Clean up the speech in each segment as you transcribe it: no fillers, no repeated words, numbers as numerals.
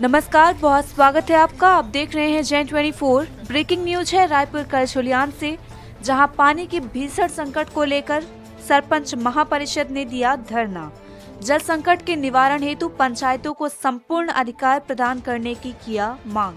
नमस्कार, बहुत स्वागत है आपका। आप देख रहे हैं जैन 24। ब्रेकिंग न्यूज है रायपुर करछुलियान से, जहां पानी के भीषण संकट को लेकर सरपंच महापरिषद ने दिया धरना। जल संकट के निवारण हेतु पंचायतों को संपूर्ण अधिकार प्रदान करने की किया मांग।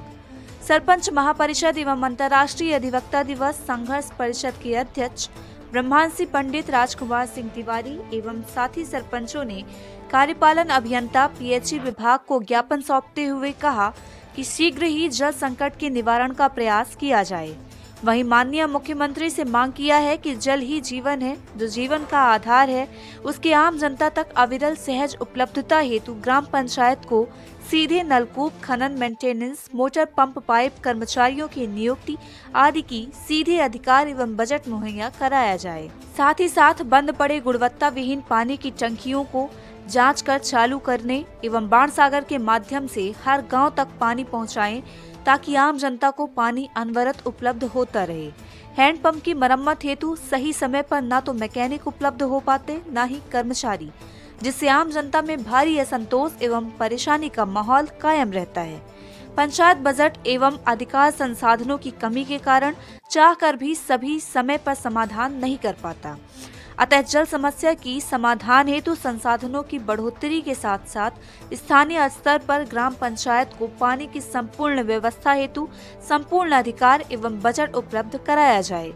सरपंच महापरिषद एवं अंतर्राष्ट्रीय अधिवक्ता दिवस संघर्ष परिषद के अध्यक्ष ब्रह्मांशी पंडित राजकुमार सिंह तिवारी एवं साथी सरपंचों ने कार्यपालन अभियंता पीएचई विभाग को ज्ञापन सौंपते हुए कहा कि शीघ्र ही जल संकट के निवारण का प्रयास किया जाए। वहीं माननीय मुख्यमंत्री से मांग किया है कि जल ही जीवन है, जो जीवन का आधार है, उसके आम जनता तक अविरल सहज उपलब्धता हेतु ग्राम पंचायत को सीधे नलकूप, खनन, मेंटेनेंस, मोटर पंप, पाइप, कर्मचारियों की नियुक्ति आदि की सीधे अधिकार एवं बजट मुहैया कराया जाए। साथ ही साथ बंद पड़े गुणवत्ता विहीन पानी की टंकियों को जांच कर चालू करने एवं बाणसागर के माध्यम से हर गांव तक पानी पहुंचाएं, ताकि आम जनता को पानी अनवरत उपलब्ध होता रहे। हैंडपंप की मरम्मत हेतु सही समय पर न तो मैकेनिक उपलब्ध हो पाते, न ही कर्मचारी, जिससे आम जनता में भारी असंतोष एवं परेशानी का माहौल कायम रहता है। पंचायत बजट एवं अधिकार संसाधनों की कमी के कारण चाहकर भी सभी समय पर समाधान नहीं कर पाता। अतः जल समस्या की समाधान हेतु संसाधनों की बढ़ोतरी के साथ साथ स्थानीय स्तर पर ग्राम पंचायत को पानी की संपूर्ण व्यवस्था हेतु संपूर्ण अधिकार एवं बजट उपलब्ध कराया जाए।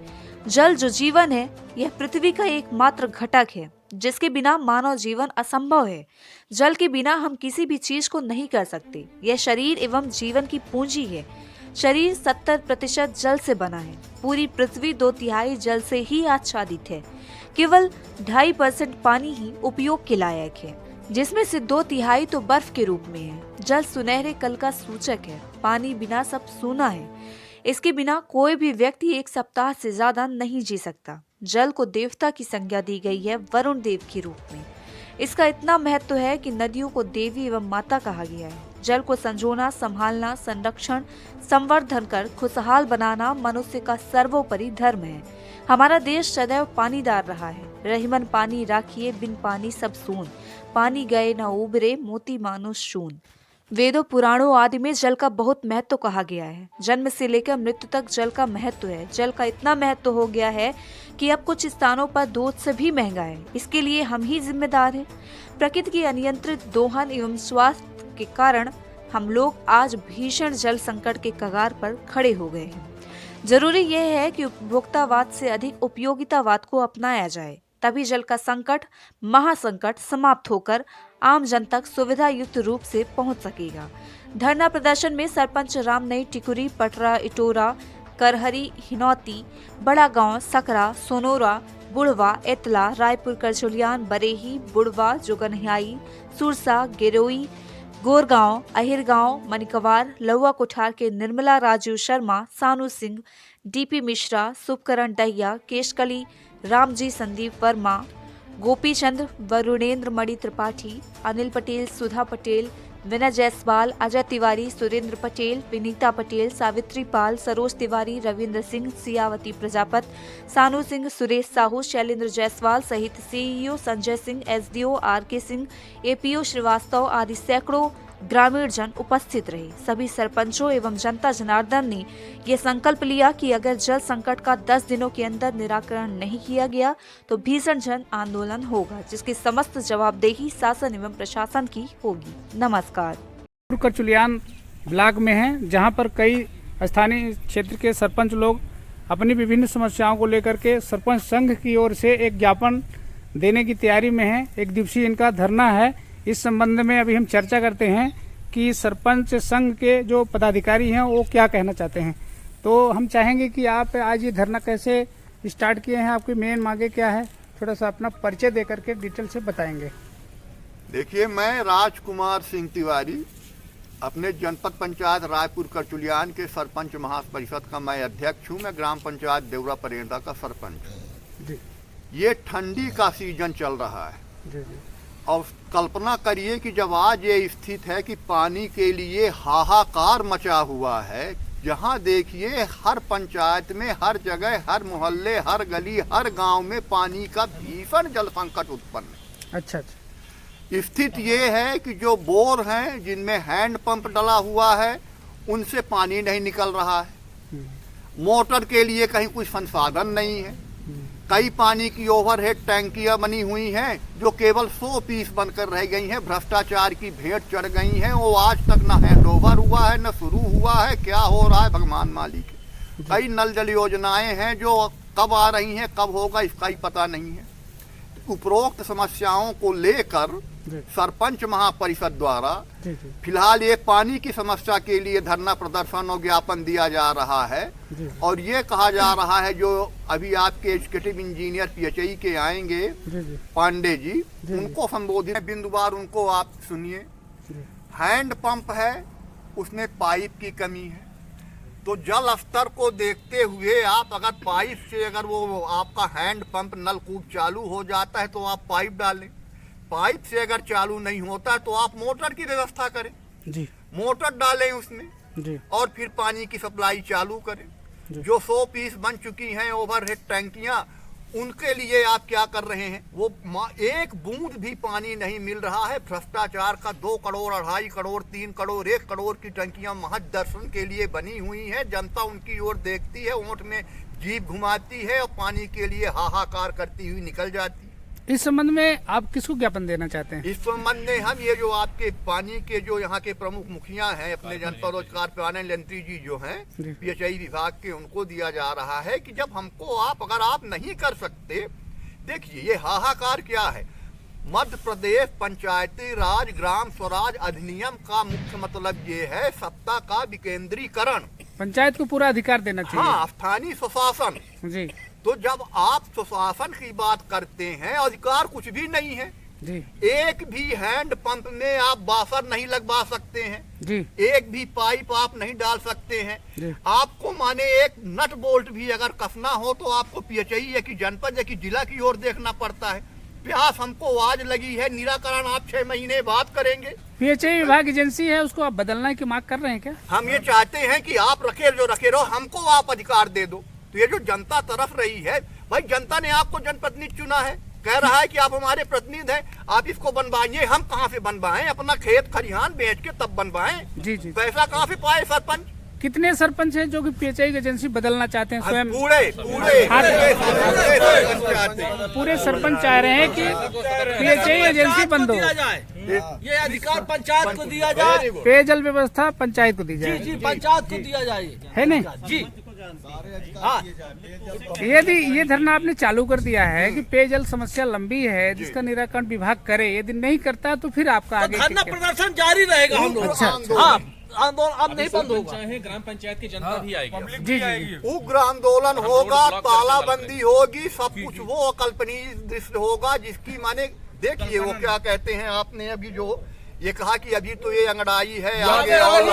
जल जो जीवन है, यह पृथ्वी का एकमात्र घटक है, जिसके बिना मानव जीवन असंभव है। जल के बिना हम किसी भी चीज को नहीं कर सकते। यह शरीर एवं जीवन की पूंजी है। शरीर 70% जल से बना है। पूरी पृथ्वी 2/3 जल से ही आच्छादित है। केवल 2.5% पानी ही उपयोग के लायक है, जिसमें से 2/3 तो बर्फ के रूप में है। जल सुनहरे कल का सूचक है। पानी बिना सब सूना है। इसके बिना कोई भी व्यक्ति 1 सप्ताह से ज्यादा नहीं जी सकता। जल को देवता की संज्ञा दी गई है, वरुण देव के रूप में। इसका इतना महत्व है कि नदियों को देवी एवं माता कहा गया है। जल को संजोना, संभालना, संरक्षण, संवर्धन कर खुशहाल बनाना मनुष्य का सर्वोपरि धर्म है। हमारा देश सदैव पानीदार रहा है। रहीमन पानी राखिए, बिन पानी सब सून। पानी गए न उबरे, मोती मानुष शून। वेदों, पुराणों आदि में जल का बहुत महत्व कहा गया है। जन्म से लेकर मृत्यु तक जल का महत्व है। जल का इतना महत्व हो गया है कि अब कुछ स्थानों पर दूध से भी महंगा है। इसके लिए हम ही जिम्मेदार हैं। प्रकृति की अनियंत्रित दोहन एवं स्वास्थ्य के कारण हम लोग आज भीषण जल संकट के कगार पर खड़े हो गए हैं। जरूरी यह है कि उपभोक्तावाद से अधिक उपयोगितावाद को अपनाया जाए, तभी जल का संकट, महासंकट समाप्त होकर आम जन तक सुविधा युक्त रूप से पहुंच सकेगा। धरना प्रदर्शन में सरपंच रामनई टिकुरी, पटरा, इटोरा, करहरी, हिनौती, बड़ा गांव, सकरा, सोनोरा, बुढ़वा, एतला, रायपुर करछुलियान, बरेही, बुढ़वा, जोगनहियाई, सुरसा, गिरोई, गोरगांव, अहिरगांव, मनिकवार, लहुआ कोठार के निर्मला राजू शर्मा, सानू सिंह, डीपी मिश्रा, शुभकरण दहिया, केशकली, रामजी, संदीप वर्मा, गोपी चंद्र, वरुणेंद्र मणि त्रिपाठी, अनिल पटेल, सुधा पटेल, विनय जायसवाल, अजय तिवारी, सुरेंद्र पटेल, विनीता पटेल, सावित्री पाल, सरोज तिवारी, रविंद्र सिंह, सियावती प्रजापत, सानू सिंह, सुरेश साहू, शैलेंद्र जायसवाल सहित CEO Sanjay Singh, SDO R K Singh, APO Srivastava आदि सैकड़ों ग्रामीण जन उपस्थित रहे। सभी सरपंचों एवं जनता जनार्दन ने यह संकल्प लिया कि अगर जल संकट का 10 दिनों के अंदर निराकरण नहीं किया गया तो भीषण जन आंदोलन होगा, जिसकी समस्त जवाबदेही शासन एवं प्रशासन की होगी। नमस्कार। करछुलियान ब्लॉक में है, जहां पर कई स्थानीय क्षेत्र के सरपंच लोग अपनी विभिन्न समस्याओं को लेकर के सरपंच संघ की ओर से एक ज्ञापन देने की तैयारी में है। 1 दिवसीय इनका धरना है। इस संबंध में अभी हम चर्चा करते हैं कि सरपंच संघ के जो पदाधिकारी हैं वो क्या कहना चाहते हैं। तो हम चाहेंगे कि आप आज ये धरना कैसे स्टार्ट किए हैं, आपकी मेन मांगे क्या है, थोड़ा सा अपना परिचय दे करके डिटेल से बताएंगे। देखिए, मैं राजकुमार सिंह तिवारी, अपने जनपद पंचायत रायपुर करछुलियान के सरपंच महापरिषद का मैं अध्यक्ष हूँ। मैं ग्राम पंचायत देवरा परेंदा का सरपंच हूँ। ये ठंडी का सीजन चल रहा है और कल्पना करिए कि जब आज ये स्थित है कि पानी के लिए हाहाकार मचा हुआ है, जहाँ देखिए हर पंचायत में, हर जगह, हर मोहल्ले, हर गली, हर गांव में पानी का भीषण जल संकट उत्पन्न है। अच्छा। स्थिति ये है कि जो बोर हैं जिनमें हैंड पंप डला हुआ है उनसे पानी नहीं निकल रहा है। मोटर के लिए कहीं कुछ संसाधन नहीं है। कई पानी की ओवरहेड टैंकियां बनी हुई हैं जो केवल 100 पीस बनकर रह गई हैं। भ्रष्टाचार की भेंट चढ़ गई हैं। वो आज तक न हैंडओवर हुआ है न शुरू हुआ है। क्या हो रहा है भगवान मालिक। कई नल जल योजनाएं हैं जो कब आ रही हैं कब होगा इसका ही पता नहीं है। उपरोक्त समस्याओं को लेकर सरपंच महापरिषद द्वारा फिलहाल ये पानी की समस्या के लिए धरना प्रदर्शन और ज्ञापन दिया जा रहा है और ये कहा जा रहा है जो अभी आपके एग्जीक्यूटिव इंजीनियर PHI के आएंगे पांडे जी उनको संबोधित बिंदुवार उनको आप सुनिए। हैंड पंप है उसमें पाइप की कमी है तो जल स्तर को देखते हुए आप अगर पाइप से अगर वो आपका हैंड पंप नलकूप चालू हो जाता है तो आप पाइप डालें। पाइप से अगर चालू नहीं होता तो आप मोटर की व्यवस्था करें जी। मोटर डालें उसमें जी। और फिर पानी की सप्लाई चालू करें जी। जो 100 पीस बन चुकी हैं ओवरहेड टैंकियां उनके लिए आप क्या कर रहे हैं। वो एक बूंद भी पानी नहीं मिल रहा है। भ्रष्टाचार का 2 करोड़ 2.5 करोड़ 3 करोड़ 1 करोड़ की टंकियां महज दर्शन के लिए बनी हुई हैं। जनता उनकी ओर देखती है ओंठ में जीभ घुमाती है और पानी के लिए हाहाकार करती हुई निकल जाती है। इस संबंध में आप किसको ज्ञापन देना चाहते हैं? इस संबंध में हम ये जो आपके पानी के जो यहाँ के प्रमुख मुखिया हैं अपने जनपद रोजगार पैनल यंत्री जी जो हैं PHI विभाग के उनको दिया जा रहा है कि जब हमको आप अगर आप नहीं कर सकते। देखिए ये हाहाकार क्या है। मध्य प्रदेश पंचायती राज ग्राम स्वराज अधिनियम का मुख्य मतलब ये है सत्ता का विकेंद्रीकरण। पंचायत को पूरा अधिकार देना चाहिए। हाँ स्थानीय स्वशासन जी। तो जब आप स्वशासन की बात करते हैं अधिकार कुछ भी नहीं है जी। एक भी हैंड पंप में आप बासर नहीं लगवा सकते हैं जी। एक भी पाइप आप नहीं डाल सकते हैं जी। आपको माने एक नट बोल्ट भी अगर कसना हो तो आपको PHI या कि जनपद या कि जिला की ओर देखना पड़ता है। प्यास हमको आज लगी है निराकरण आप 6 महीने बाद करेंगे। PHI विभाग एजेंसी है उसको आप बदलने की मांग कर रहे हैं क्या? हम ये चाहते हैं कि आप रखे रहो हमको आप अधिकार दे दो। तो ये जो जनता तरफ रही है भाई जनता ने आपको जनप्रतिनिधि चुना है कह रहा है कि आप हमारे प्रतिनिधि हैं आप इसको बनवाइए। हम कहाँ से बनवाएं? अपना खेत खलिहान बेच के तब बनवाएं जी जी। पैसा कहाँ से पाए सरपंच? कितने सरपंच हैं जो कि PHI एजेंसी बदलना चाहते हैं स्वयं? पूरे सरपंच चाह रहे हैं कि PHI एजेंसी बंद हो। ये अधिकार पंचायत को दिया जाए। पेयजल व्यवस्था पंचायत को दी जाए जी। पंचायत को दिया जाए है नहीं जी। यदि ये धरना आपने चालू कर दिया है कि पेयजल समस्या लंबी है जिसका निराकरण विभाग करे यदि नहीं करता तो फिर आपका आगे धरना प्रदर्शन जारी रहेगा हम लोग। अच्छा आंदोलन अब नहीं बंद होगा। चाहे ग्राम पंचायत की जनता भी आएगी जी जी। उग्र आंदोलन होगा तालाबंदी होगी सब कुछ वो अकल्पनीय दृश्य होगा जिसकी माने देखिए वो क्या कहते हैं आपने अभी जो ये कहा कि अभी तो ये अंगड़ाई है आगे और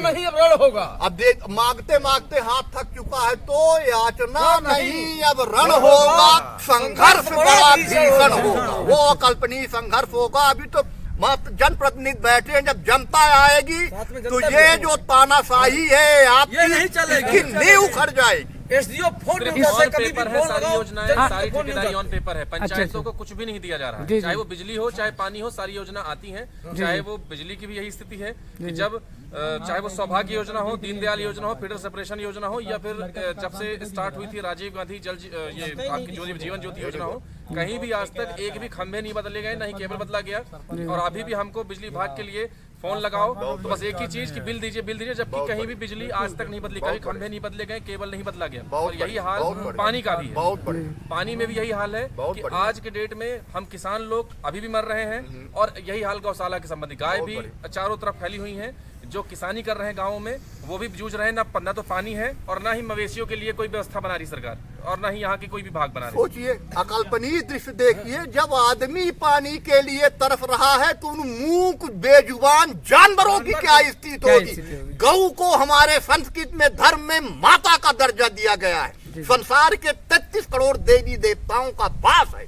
नहीं अब रण होगा। अब देख मांगते मांगते हाथ थक चुका है तो याचना नहीं अब रण होगा। संघर्ष बड़ा भीषण होगा वो अकल्पनीय संघर्ष होगा। अभी तो जनप्रतिनिधि बैठे हैं जब जनता आएगी तो ये जो तानाशाही है आपकी नींव उखड़ जाएगी। SDO फोन पेपर है सारी योजनाएं सारी ठेकेदारी ऑन पेपर है। पंचायतों को कुछ भी नहीं दिया जा रहा है। चाहे वो बिजली हो चाहे पानी हो सारी योजना आती हैं। चाहे वो बिजली की भी यही स्थिति है कि जब चाहे वो सौभाग्य योजना हो दीनदयाल योजना हो फीडर सेपरेशन योजना हो या फिर जब से स्टार्ट हुई थी राजीव गांधी जल ये आपकी जीवन ज्योति योजना हो कहीं भी आज तक एक भी खंभे नहीं बदले गए नहीं केबल बदला गया। और अभी भी हमको बिजली विभाग के लिए फोन लगाओ तो बस एक ही चीज कि बिल दीजिए जबकि कहीं भी बिजली आज तक नहीं बदली। कभी खंभे नहीं बदले गए केबल नहीं बदला गया। और यही हाल पानी का भी है। पानी में भी यही हाल है कि आज के डेट में हम किसान लोग अभी भी मर रहे हैं। और यही हाल गौशाला के संबंधी गाय भी चारों तरफ फैली हुई है जो किसानी कर रहे हैं गाँव में वो भी जूझ रहे हैं। ना तो पानी है और ना ही मवेशियों के लिए कोई व्यवस्था बना रही सरकार और ना ही यहाँ की कोई विभाग बना रही। सोचिए अकल्पनीय दृश्य देखिए जब आदमी पानी के लिए तरफ रहा है तो उन मूक बेजुबान जानवरों की क्या स्थिति होगी। गौ को हमारे संस्कृत में धर्म में माता का दर्जा दिया गया है। संसार के 33 करोड़ देवी देवताओं का वास है।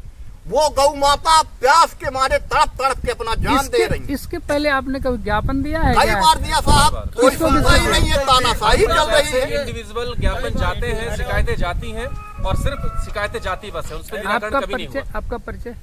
वो गौ माता प्यास के मारे तड़प तड़प के अपना जान दे रही है। इसके पहले आपने कभी ज्ञापन दिया है? कई बार दिया साहब कोई सुनता ही नहीं है। तानाशाही चल रही है। इंडिविजुअल ज्ञापन जाते हैं शिकायतें जाती हैं और सिर्फ शिकायतें जाती बस है उस पर निराकरण कभी नहीं हुआ। आपका परिचय?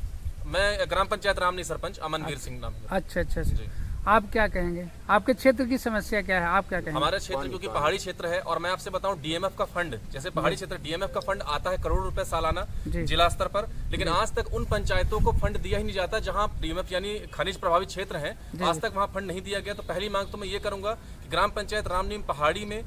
मैं ग्राम पंचायत रामनी सरपंच अमनवीर सिंह नाम है। अच्छा अच्छा अच्छा। आप क्या कहेंगे, आपके क्षेत्र की समस्या क्या है, आप क्या कहेंगे? हमारा क्षेत्र क्योंकि पहाड़ी क्षेत्र है और मैं आपसे बताऊं डीएमएफ का फंड, जैसे पहाड़ी क्षेत्र डीएमएफ का फंड आता है करोड़ रुपए सालाना जिला स्तर पर, लेकिन आज तक उन पंचायतों को फंड दिया ही नहीं जाता जहां डीएमएफ यानी खनिज प्रभावित क्षेत्र है, आज तक वहां फंड नहीं दिया गया। तो पहली मांग तो मैं ये करूंगा कि ग्राम पंचायत रामनीम पहाड़ी में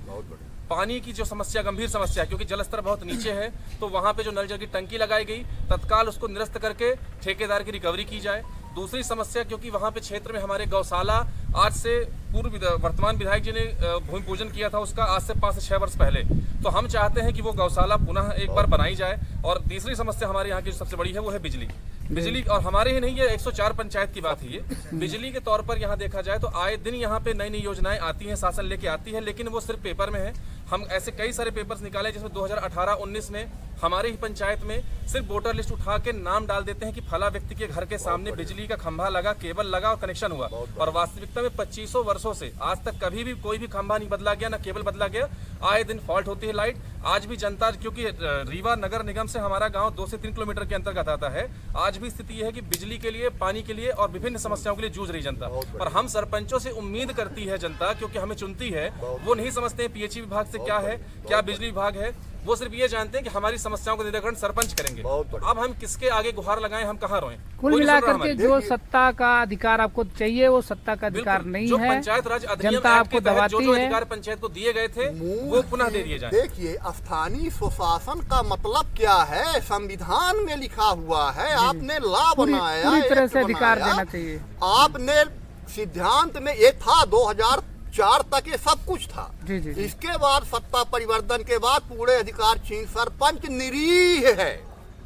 पानी की जो समस्या गंभीर समस्या है, क्योंकि जलस्तर बहुत नीचे है, तो वहां पे जो नल जल की टंकी लगाई गई तत्काल उसको निरस्त करके ठेकेदार की रिकवरी की जाए। दूसरी समस्या, क्योंकि वहां पे क्षेत्र में हमारे गौशाला आज से पूर्व वर्तमान विधायक जी ने भूमि पूजन किया था उसका, आज से 5 से 6 वर्ष पहले, तो हम चाहते हैं कि वो गौशाला पुनः एक बार बनाई जाए। और तीसरी समस्या हमारे यहाँ की सबसे बड़ी है वो है बिजली। बिजली, और हमारे ही नहीं, ये 104 पंचायत की बात है ये। बिजली के तौर पर यहाँ देखा जाए तो आए दिन यहाँ पे नई नई योजनाएं आती हैं, शासन लेके आती है, लेकिन वो सिर्फ पेपर में है। हम ऐसे कई सारे पेपर्स निकाले जिसमें 2018-19 में हमारे ही पंचायत में सिर्फ वोटर लिस्ट उठा के नाम डाल देते हैं कि फला व्यक्ति के घर के सामने बिजली का खंभा लगा, केबल लगा और कनेक्शन हुआ, और वास्तविकता में 2500 वर्षों से आज तक कभी भी कोई भी खंभा नहीं बदला गया, ना केबल बदला गया। आए दिन फॉल्ट होती है लाइट। आज भी जनता, क्योंकि रीवा नगर निगम से हमारा गांव 2 से 3 किलोमीटर के अंतर्गत आता है, आज भी स्थिति यह है कि बिजली के लिए, पानी के लिए और विभिन्न समस्याओं के लिए जूझ रही जनता। और हम सरपंचों से उम्मीद करती है जनता, क्योंकि हमें चुनती है, वो नहीं समझते हैं पीएचई विभाग से क्या है, क्या बिजली विभाग है, वो सिर्फ ये जानते हैं कि हमारी समस्याओं का निराकरण सरपंच करेंगे। अब हम किसके आगे गुहार लगाएं, हम कहाँ रोएं? कुल मिलाकर के जो सत्ता का अधिकार आपको चाहिए वो सत्ता का अधिकार नहीं जो है। पंचायत राज अधिनियम जनता एक्ट आपको के तहत दबाती जो है। अधिकार पंचायत को दिए गए थे वो पुनः दे दिए जाए। देखिए, स्थानीय स्वशासन का मतलब क्या है, संविधान में लिखा हुआ है। आपने ला बनाया, पूरी तरह एक्ट से अधिकार बनाया, देना चाहिए। आपने सिद्धांत में ये था 2004 तक ये सब कुछ था। जी जी जी। इसके बाद सत्ता परिवर्तन के बाद पूरे अधिकार छीन, सरपंच निरीह है,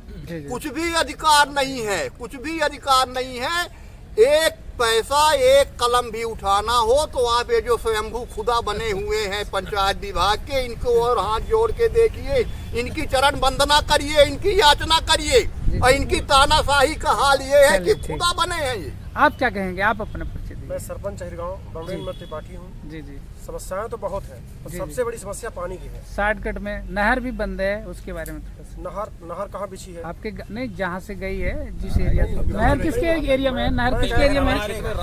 जी जी। कुछ भी अधिकार नहीं है, कुछ भी अधिकार नहीं है। एक पैसा, एक कलम भी उठाना हो तो आप ये जो स्वयंभू खुदा बने हुए हैं पंचायत विभाग के, इनको और हाथ जोड़ के देखिए, इनकी चरण वंदना करिए, इनकी याचना करिए, और इनकी तानाशाही का हाल ये है कि खुदा बने हैं ये। आप क्या कहेंगे, आप अपने परिचय दीजिए। मैं सरपंच अहिरगांव बमरेन त्रिपाठी हूँ। जी जी। समस्याएं तो बहुत है, और सबसे बड़ी समस्या पानी की है। शॉर्टकट में नहर भी बंद है, उसके बारे में थोड़ा सा। नहर कहाँ बिछी है? आपके नहीं, जहाँ से गई है जिस एरिया से, नहर किसके एरिया में है, नहर किसके एरिया में है?